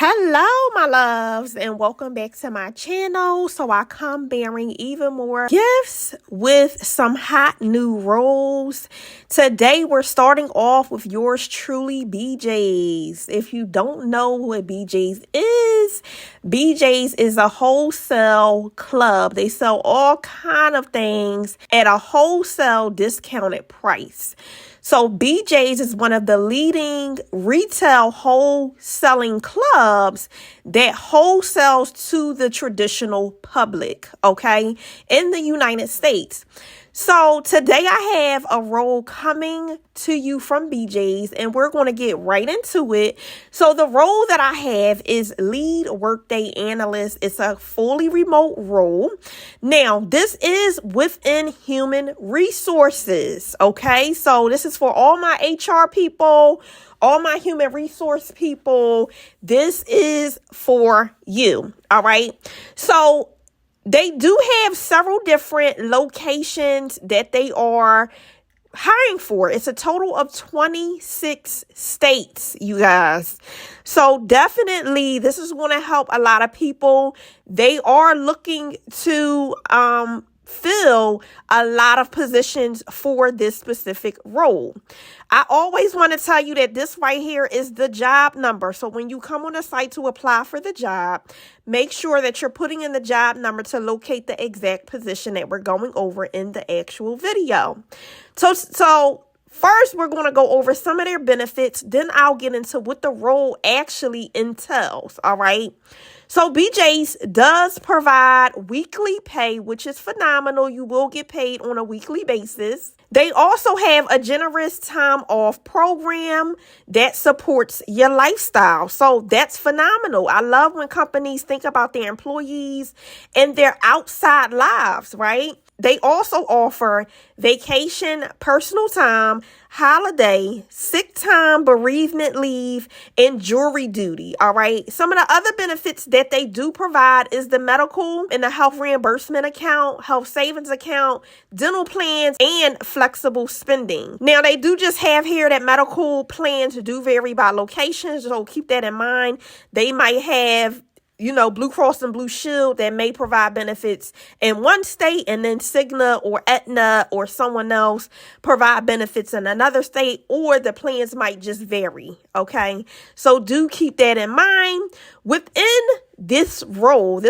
Hello, my loves, and welcome back to my channel. So I come bearing even more gifts with some hot new roles. Today, we're starting off with yours truly, BJ's. If you don't know what BJ's is a wholesale club. They sell all kind of things at a wholesale discounted price. So BJ's is one of the leading retail wholesaling clubs that wholesales to the traditional public, okay, in the United States. So today I have a role coming to you from BJ's and we're going to get right into it. So the role that I have is lead Workday analyst. It's a fully remote role. Now, this is within human resources, okay? So this is for all my HR people, all my human resource people. This is for you, all right? So they do have several different locations that they are hiring for. It's a total of 26 states, you guys. So definitely this is going to help a lot of people. They are looking to fill a lot of positions for this specific role. I always want to tell you that this right here is the job number. So when you come on a site to apply for the job, make sure that you're putting in the job number to locate the exact position that we're going over in the actual video. So first, we're going to go over some of their benefits. Then I'll get into what the role actually entails. All right. So BJ's does provide weekly pay, which is phenomenal. You will get paid on a weekly basis. They also have a generous time off program that supports your lifestyle. So that's phenomenal. I love when companies think about their employees and their outside lives, right? They also offer vacation, personal time, holiday, sick time, bereavement leave, and jury duty. All right. Some of the other benefits that they do provide is the medical and the health reimbursement account, health savings account, dental plans, and flexible spending. Now, they do just have here that medical plans do vary by location. So keep that in mind. They might have Blue Cross and Blue Shield that may provide benefits in one state, and then Cigna or Aetna or someone else provide benefits in another state, or the plans might just vary. Okay, so do keep that in mind. Within this role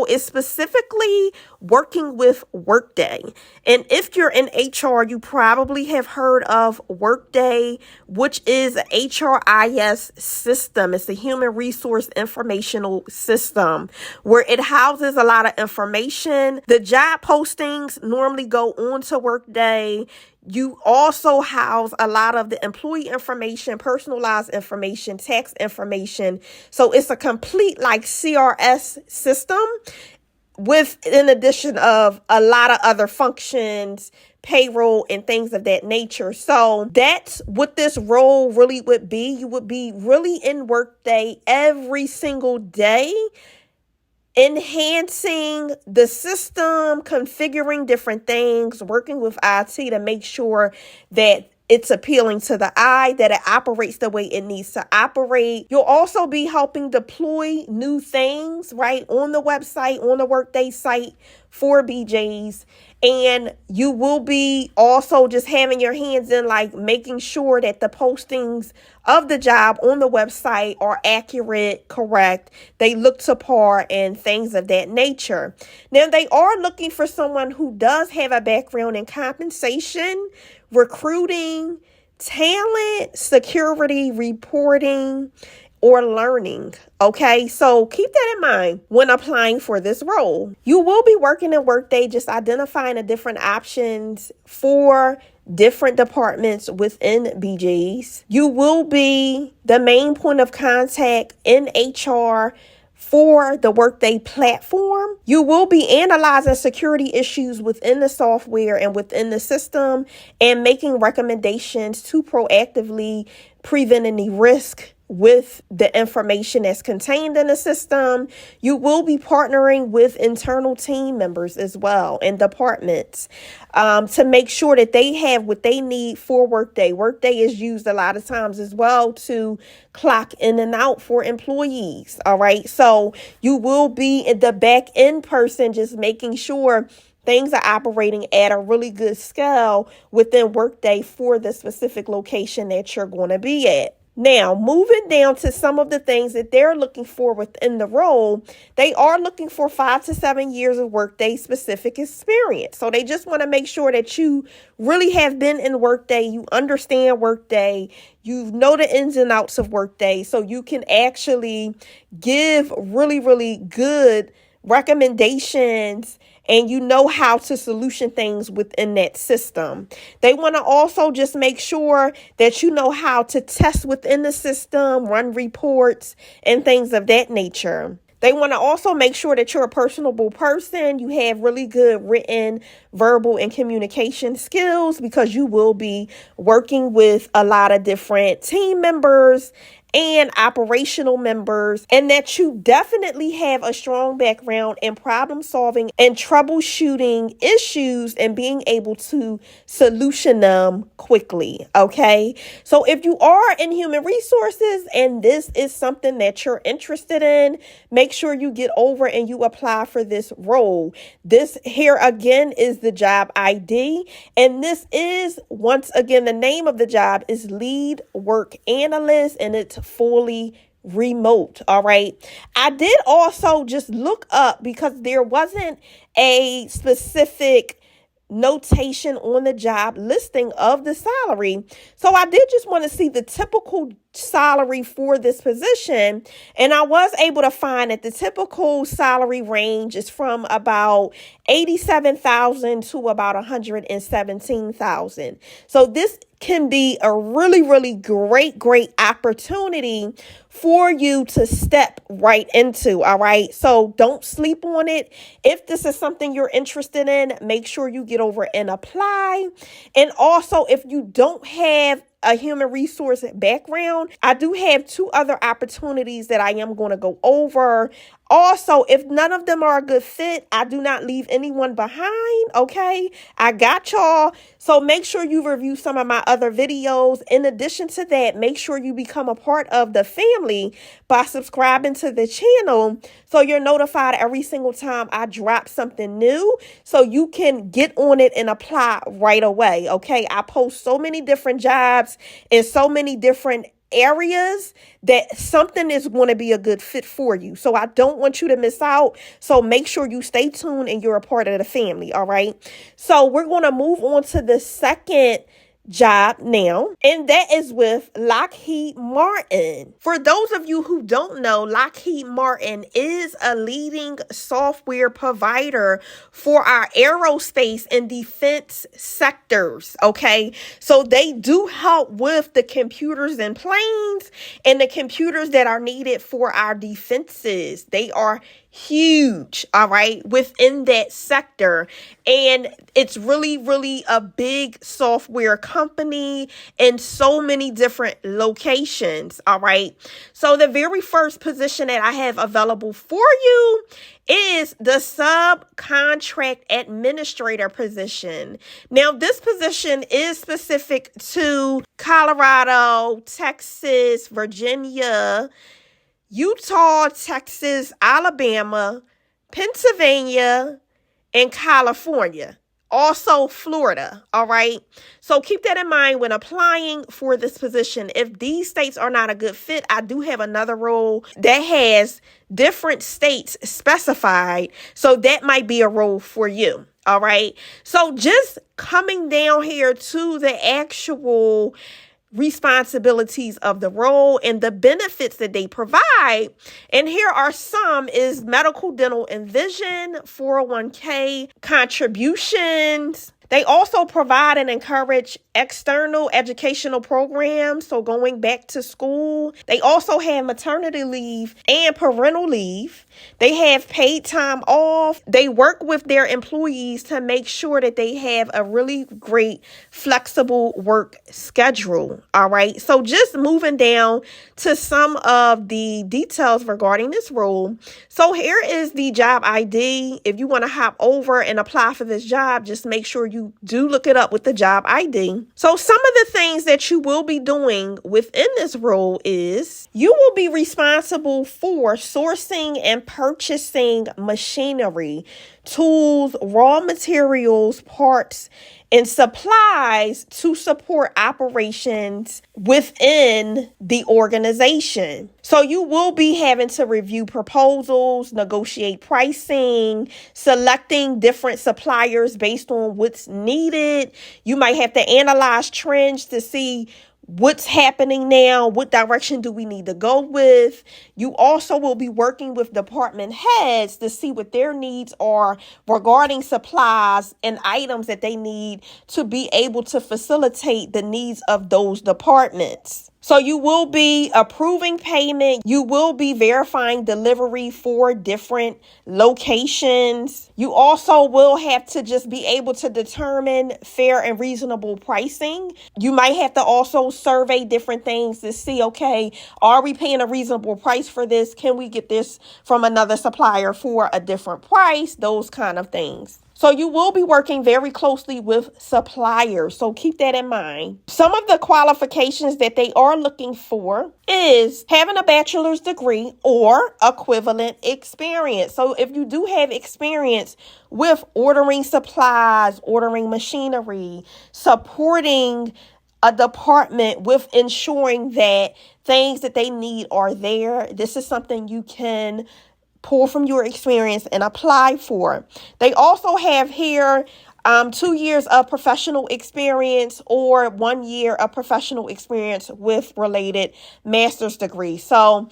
is specifically working with Workday. And if you're in HR, you probably have heard of Workday, which is an HRIS system. It's a human resource informational system where it houses a lot of information. The job postings normally go on to Workday. You also house a lot of the employee information, personalized information, tax information. So it's a complete CRS system with in addition of a lot of other functions, payroll and things of that nature. So that's what this role really would be. You would be really in Workday every single day, enhancing the system, configuring different things, working with IT to make sure that it's appealing to the eye, that it operates the way it needs to operate. You'll also be helping deploy new things, right, on the website, on the Workday site for BJ's. And you will be also just having your hands in making sure that the postings of the job on the website are accurate, correct, they look to par and things of that nature. Now, they are looking for someone who does have a background in compensation, recruiting, talent, security, reporting, or learning. Okay, so keep that in mind when applying for this role. You will be working in Workday, just identifying the different options for different departments within BJ's. You will be the main point of contact in HR for the Workday platform. You will be analyzing security issues within the software and within the system and making recommendations to proactively prevent any risk with the information that's contained in the system. You will be partnering with internal team members as well and departments to make sure that they have what they need for Workday. Workday is used a lot of times as well to clock in and out for employees. All right. So you will be the back end person, just making sure things are operating at a really good scale within Workday for the specific location that you're going to be at. Now, moving down to some of the things that they're looking for within the role, they are looking for 5 to 7 years of Workday specific experience. So they just want to make sure that you really have been in Workday, you understand Workday, you know the ins and outs of Workday, so you can actually give really, really good recommendations and you know how to solution things within that system. They want to also just make sure that you know how to test within the system, run reports, and things of that nature. They want to also make sure that you're a personable person. You have really good written, verbal, and communication skills because you will be working with a lot of different team members and operational members, and that you definitely have a strong background in problem solving and troubleshooting issues and being able to solution them quickly. Okay. So if you are in human resources and this is something that you're interested in, make sure you get over and you apply for this role. This here again is the job ID. And this is, once again, the name of the job is Lead Work Analyst, and it's fully remote. All right. I did also just look up because there wasn't a specific notation on the job listing of the salary. So I did just want to see the typical salary for this position. And I was able to find that the typical salary range is from about $87,000 to about $117,000. So this can be a really, really great opportunity for you to step right into. All right. So don't sleep on it. If this is something you're interested in, make sure you get over and apply. And also, if you don't have a human resource background, I do have 2 other opportunities that I am going to go over. Also, if none of them are a good fit, I do not leave anyone behind. Okay, I got y'all. So make sure you review some of my other videos. In addition to that, make sure you become a part of the family by subscribing to the channel so you're notified every single time I drop something new, so you can get on it and apply right away. Okay, I post so many different jobs in so many different areas that something is going to be a good fit for you. So I don't want you to miss out. So make sure you stay tuned and you're a part of the family. All right. So we're going to move on to the second job now, and that is with Lockheed Martin. For those of you who don't know, Lockheed Martin is a leading software provider for our aerospace and defense sectors. Okay, so they do help with the computers and planes and the computers that are needed for our defenses. They are huge, all right, within that sector. And it's really, really a big software company in so many different locations, all right. So the very first position that I have available for you is the subcontract administrator position. Now, this position is specific to Colorado, Texas, Virginia, Utah, Texas, Alabama, Pennsylvania, and California. Also Florida. All right. So keep that in mind when applying for this position. If these states are not a good fit, I do have another role that has different states specified. So that might be a role for you. All right. So just coming down here to the actual responsibilities of the role and the benefits that they provide. And here are some: is medical, dental, and vision, 401k contributions, They also provide and encourage external educational programs, so going back to school. They also have maternity leave and parental leave. They have paid time off. They work with their employees to make sure that they have a really great flexible work schedule. All right. So just moving down to some of the details regarding this role. So here is the job ID. If you want to hop over and apply for this job, just make sure you do look it up with the job ID. So some of the things that you will be doing within this role is you will be responsible for sourcing and purchasing machinery, tools, raw materials, parts, and supplies to support operations within the organization. So you will be having to review proposals, negotiate pricing, selecting different suppliers based on what's needed. You might have to analyze trends to see what's happening now, what direction do we need to go with. You also will be working with department heads to see what their needs are regarding supplies and items that they need to be able to facilitate the needs of those departments. So you will be approving payment. You will be verifying delivery for different locations. You also will have to just be able to determine fair and reasonable pricing. You might have to also survey different things to see, okay, are we paying a reasonable price for this? Can we get this from another supplier for a different price? Those kind of things. So you will be working very closely with suppliers. So keep that in mind. Some of the qualifications that they are looking for is having a bachelor's degree or equivalent experience. So if you do have experience with ordering supplies, ordering machinery, supporting a department with ensuring that things that they need are there, this is something you can pull from your experience and apply for. They also have here 2 years of professional experience or 1 year of professional experience with related master's degree. So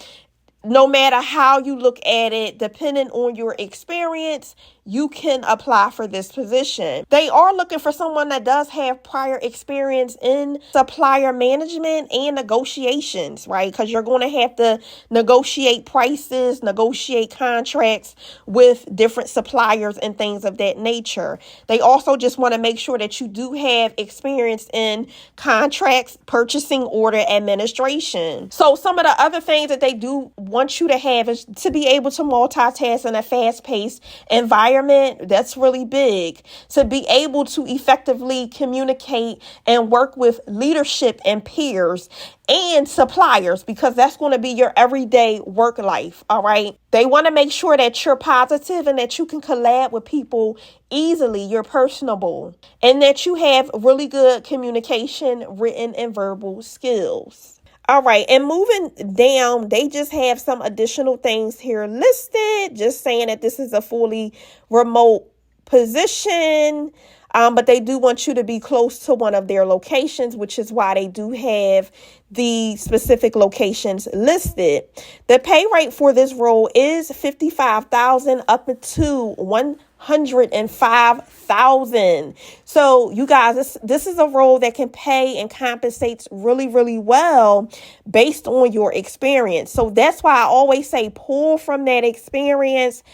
no matter how you look at it, depending on your experience, you can apply for this position. They are looking for someone that does have prior experience in supplier management and negotiations, right? Because you're going to have to negotiate prices, negotiate contracts with different suppliers and things of that nature. They also just want to make sure that you do have experience in contracts, purchasing order administration. So some of the other things that they do want you to have is to be able to multitask in a fast-paced environment. That's really big. To be able to effectively communicate and work with leadership and peers and suppliers, because that's going to be your everyday work life. All right. They want to make sure that you're positive and that you can collab with people easily. You're personable and that you have really good communication, written and verbal skills. All right, and moving down, they just have some additional things here listed, just saying that this is a fully remote position, but they do want you to be close to one of their locations, which is why they do have the specific locations listed. The pay rate for this role is $55,000 up to $105,000. So you guys, this is a role that can pay and compensates really, really well based on your experience. So that's why I always say pull from that experience,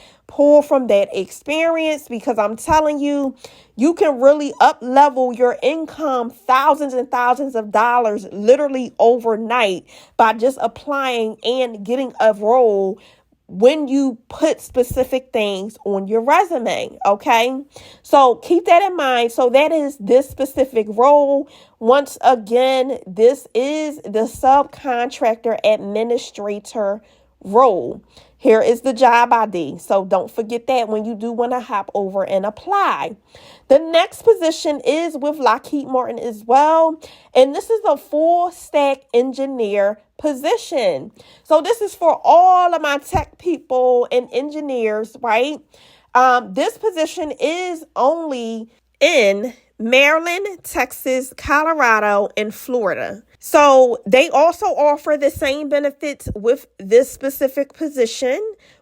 because I'm telling you, you can really up level your income thousands and thousands of dollars literally overnight by just applying and getting a role when you put specific things on your resume. Okay, so keep that in mind. So that is this specific role. Once again, this is the subcontractor administrator role. Here is the job ID. So don't forget that when you do want to hop over and apply. The next position is with Lockheed Martin as well. And this is a full stack engineer position. So this is for all of my tech people and engineers, right? This position is only in Maryland, Texas, Colorado, and Florida. So they also offer the same benefits with this specific position,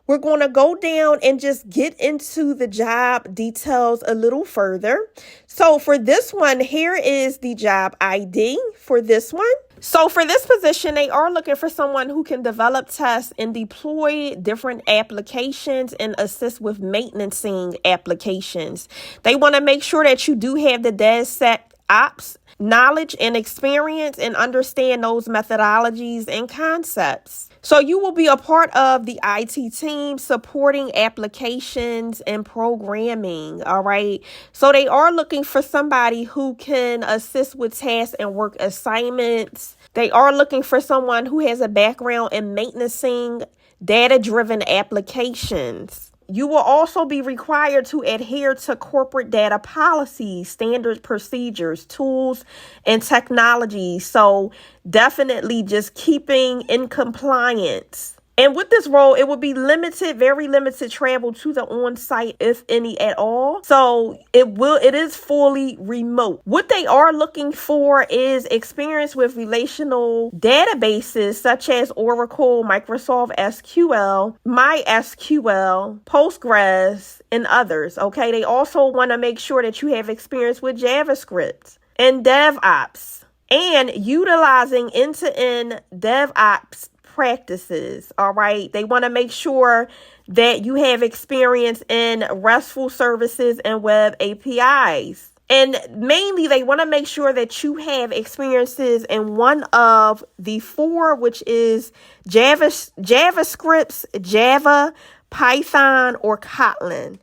we're going to go down and just get into the job details a little further. So for this one, here is the job ID for this one. So for this position, they are looking for someone who can develop, test, and deploy different applications and assist with maintaining applications. They want to make sure that you do have the DevSecOps knowledge and experience and understand those methodologies and concepts. So you will be a part of the IT team supporting applications and programming, all right? So they are looking for somebody who can assist with tasks and work assignments. They are looking for someone who has a background in maintaining data-driven applications. You will also be required to adhere to corporate data policies, standard procedures, tools, and technology. So definitely just keeping in compliance. And with this role, it will be very limited travel to the on-site, if any at all. So it is fully remote. What they are looking for is experience with relational databases such as Oracle, Microsoft SQL, MySQL, Postgres, and others. Okay, they also want to make sure that you have experience with JavaScript and DevOps and utilizing end-to-end DevOps practices. All right. They want to make sure that you have experience in RESTful services and web APIs. And mainly, they want to make sure that you have experiences in one of the four, which is JavaScript, Java, Python, or Kotlin.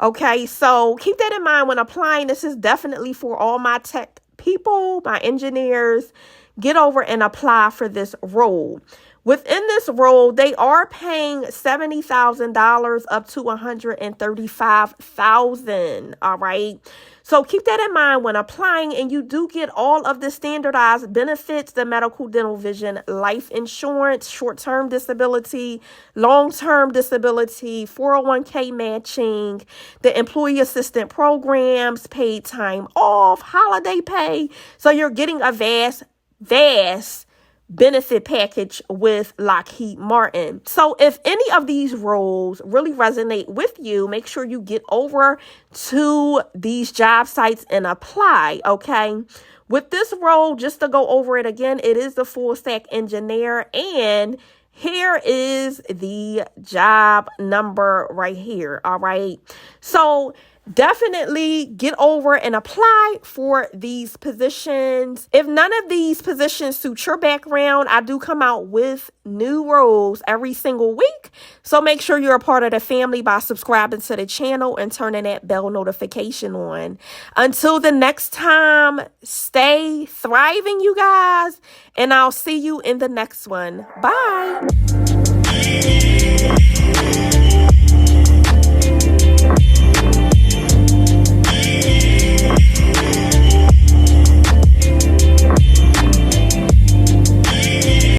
Okay, so keep that in mind when applying. This is definitely for all my tech people, my engineers. Get over and apply for this role. Within this role, they are paying $70,000 up to $135,000. All right. So keep that in mind when applying, and you do get all of the standardized benefits: the medical, dental, vision, life insurance, short-term disability, long-term disability, 401k matching, the employee assistance programs, paid time off, holiday pay. So you're getting a vast benefit package with Lockheed Martin. So if any of these roles really resonate with you, make sure you get over to these job sites and apply, okay? With this role, just to go over it again, it is the full stack engineer, and here is the job number right here, all right? So definitely get over and apply for these positions. If none of these positions suit your background, I do come out with new roles every single week. So make sure you're a part of the family by subscribing to the channel and turning that bell notification on. Until the next time, stay thriving, you guys, and I'll see you in the next one. Bye.